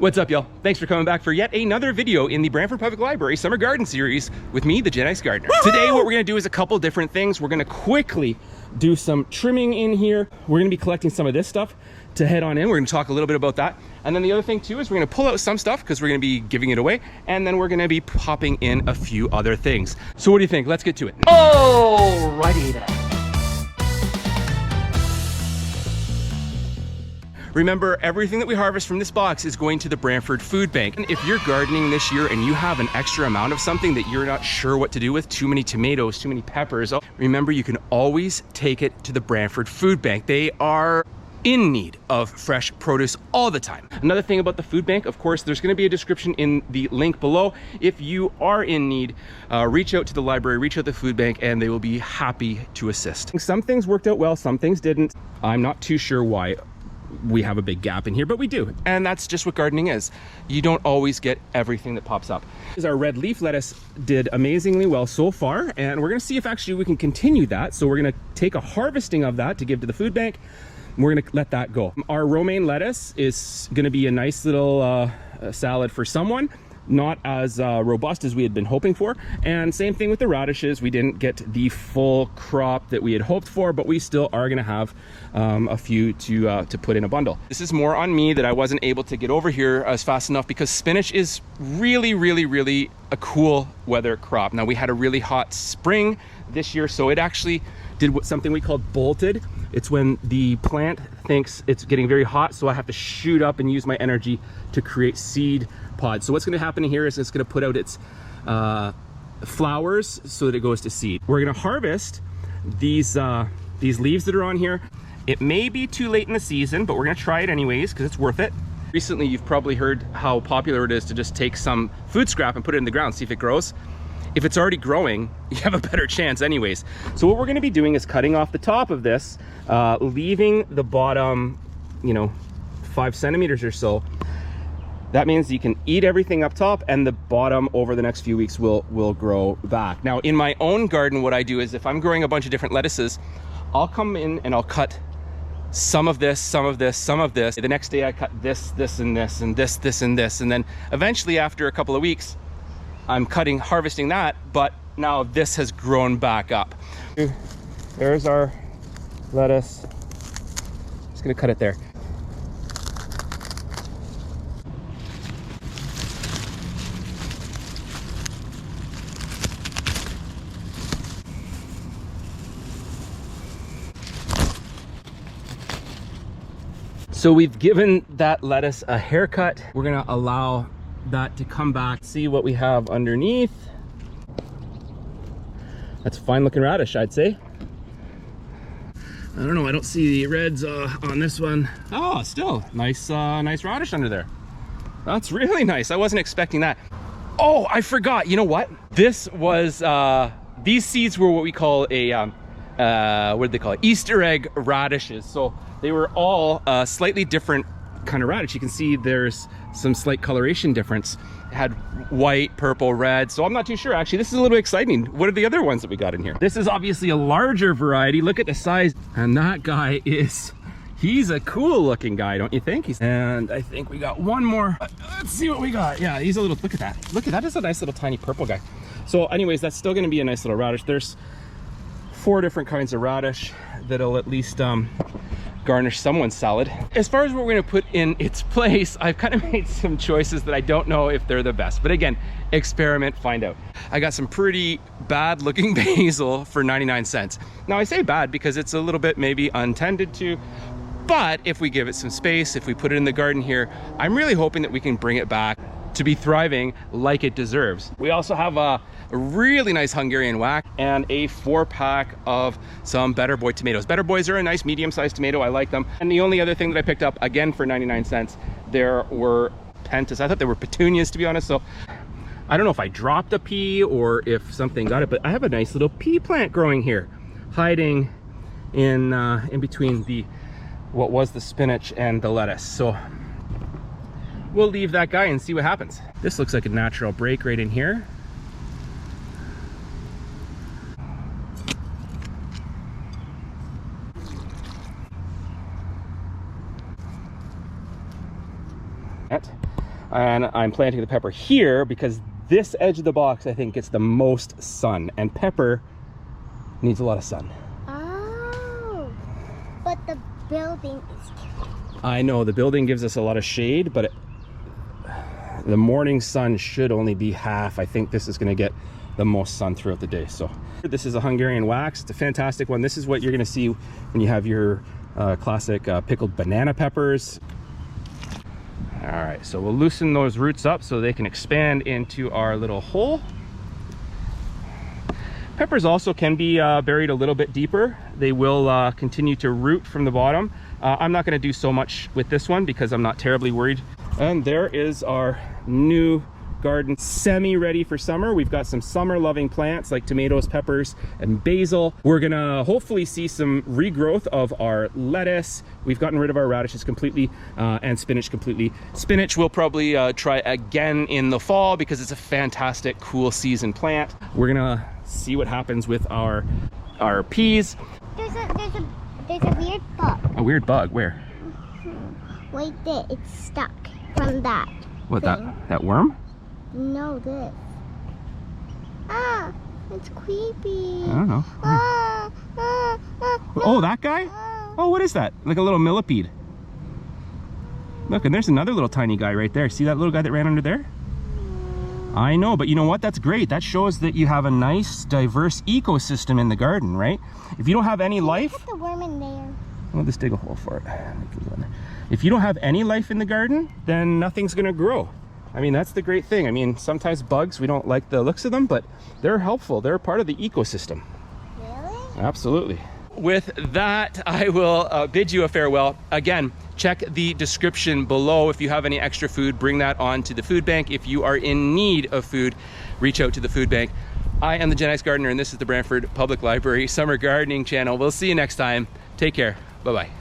What's up, y'all? Thanks for coming back for yet another video in the Brantford Public Library Summer Garden Series with me, the Gen X Gardener. Today, what we're gonna do is a couple different things. We're gonna quickly do some trimming in here. We're gonna be collecting some of this stuff to head on in. We're gonna talk a little bit about that. And then the other thing too is we're gonna pull out some stuff because we're gonna be giving it away. And then we're gonna be popping in a few other things. So what do you think? Let's get to it. Alrighty then. Remember, everything that we harvest from this box is going to the Brantford Food Bank. And if you're gardening this year and you have an extra amount of something that you're not sure what to do with, too many tomatoes, too many peppers, remember you can always take it to the Brantford Food Bank. They are in need of fresh produce all the time. Another thing about the food bank, of course, there's going to be a description in the link below. If you are in need, reach out to the library, reach out to the food bank, and they will be happy to assist. Some things worked out well, some things didn't. I'm not too sure why we have a big gap in here, but we do. And that's just what gardening is. You don't always get everything that pops up. Our red leaf lettuce did amazingly well so far, and we're gonna see if actually we can continue that. So we're gonna take a harvesting of that to give to the food bank. We're gonna let that go. Our romaine lettuce is gonna be a nice little salad for someone. Not as robust as we had been hoping for. And same thing with the radishes. We didn't get the full crop that we had hoped for, but we still are gonna have a few to put in a bundle. This is more on me that I wasn't able to get over here as fast enough because spinach is really a cool weather crop. Now we had a really hot spring this year, so it actually did something we called bolted. It's when the plant thinks it's getting very hot, so I have to shoot up and use my energy to create seed pods. So what's going to happen here is it's going to put out its flowers so that it goes to seed. We're going to harvest these leaves that are on here. It may be too late in the season, but we're going to try it anyways because it's worth it. Recently, you've probably heard how popular it is to just take some food scrap and put it in the ground, see if it grows. If it's already growing, you have a better chance anyways. So what we're going to be doing is cutting off the top of this, leaving the bottom, 5 centimeters or so. That means you can eat everything up top and the bottom over the next few weeks will grow back. Now in my own garden, what I do is if I'm growing a bunch of different lettuces, I'll come in and I'll cut some of this, some of this, some of this. The next day I cut this, this, and this, and this, this, and this. And then eventually after a couple of weeks, I'm harvesting that, but now this has grown back up. There's our lettuce. Just gonna cut it there. So we've given that lettuce a haircut. We're gonna allow that to come back, see what we have underneath. That's a fine looking radish, I'd say. I don't know, I don't see the reds on this one. Oh, still nice radish under there. That's really nice. I wasn't expecting that. Oh, I forgot. You know what? This was these seeds were what we call a what did they call it? Easter egg radishes. So they were all slightly different kind of radish. You can see there's some slight coloration difference. It had white, purple, red. So I'm not too sure. Actually, this is a little exciting. What are the other ones that we got in here? This is obviously a larger variety. Look at the size. And that guy he's a cool looking guy, don't you think? And I think we got one more. Let's see what we got. Yeah, he's a little, look at that. Look at that, is a nice little tiny purple guy. So anyways, that's still gonna be a nice little radish. There's 4 different kinds of radish that'll at least garnish someone's salad. As far as what we're gonna put in its place, I've kind of made some choices that I don't know if they're the best, but again, experiment, find out. I got some pretty bad looking basil for 99 cents. Now I say bad because it's a little bit maybe untended to, but if we give it some space, if we put it in the garden here, I'm really hoping that we can bring it back to be thriving like it deserves. We also have a really nice Hungarian whack and a 4-pack of some Better Boy tomatoes. Better Boys are a nice medium-sized tomato. I like them. And the only other thing that I picked up, again for 99 cents, there were pentas. I thought they were petunias, to be honest. So I don't know if I dropped a pea or if something got it, but I have a nice little pea plant growing here, hiding in between what was the spinach and the lettuce. So we'll leave that guy and see what happens. This looks like a natural break right in here. And I'm planting the pepper here because this edge of the box, I think, gets the most sun, and pepper needs a lot of sun. Oh, but the building is... I know the building gives us a lot of shade, but the morning sun should only be half. I think this is going to get the most sun throughout the day. So this is a Hungarian wax. It's a fantastic one. This is what you're going to see when you have your classic pickled banana peppers. All right, so we'll loosen those roots up so they can expand into our little hole. Peppers also can be buried a little bit deeper. They will continue to root from the bottom. I'm not going to do so much with this one because I'm not terribly worried. And there is our new garden, semi-ready for summer. We've got some summer-loving plants like tomatoes, peppers, and basil. We're gonna hopefully see some regrowth of our lettuce. We've gotten rid of our radishes completely and spinach completely. Spinach we'll probably try again in the fall because it's a fantastic cool season plant. We're gonna see what happens with our peas. There's a weird bug. A weird bug? Where? Right there, it's stuck from that. What, thing. that worm? No, this. Ah, it's creepy. I don't know. Oh, that guy? Oh, what is that? Like a little millipede. Look, and there's another little tiny guy right there. See that little guy that ran under there? I know, but you know what? That's great. That shows that you have a nice, diverse ecosystem in the garden, right? If you don't have any life... Put the worm in there. Well, just dig a hole for it. If you don't have any life in the garden, then nothing's going to grow. I mean, that's the great thing. I mean, sometimes bugs, we don't like the looks of them, but they're helpful. They're part of the ecosystem. Really? Absolutely. With that, I will bid you a farewell. Again, check the description below. If you have any extra food, bring that on to the food bank. If you are in need of food, reach out to the food bank. I am the Gen X Gardener, and this is the Brantford Public Library Summer Gardening Channel. We'll see you next time. Take care. Bye-bye.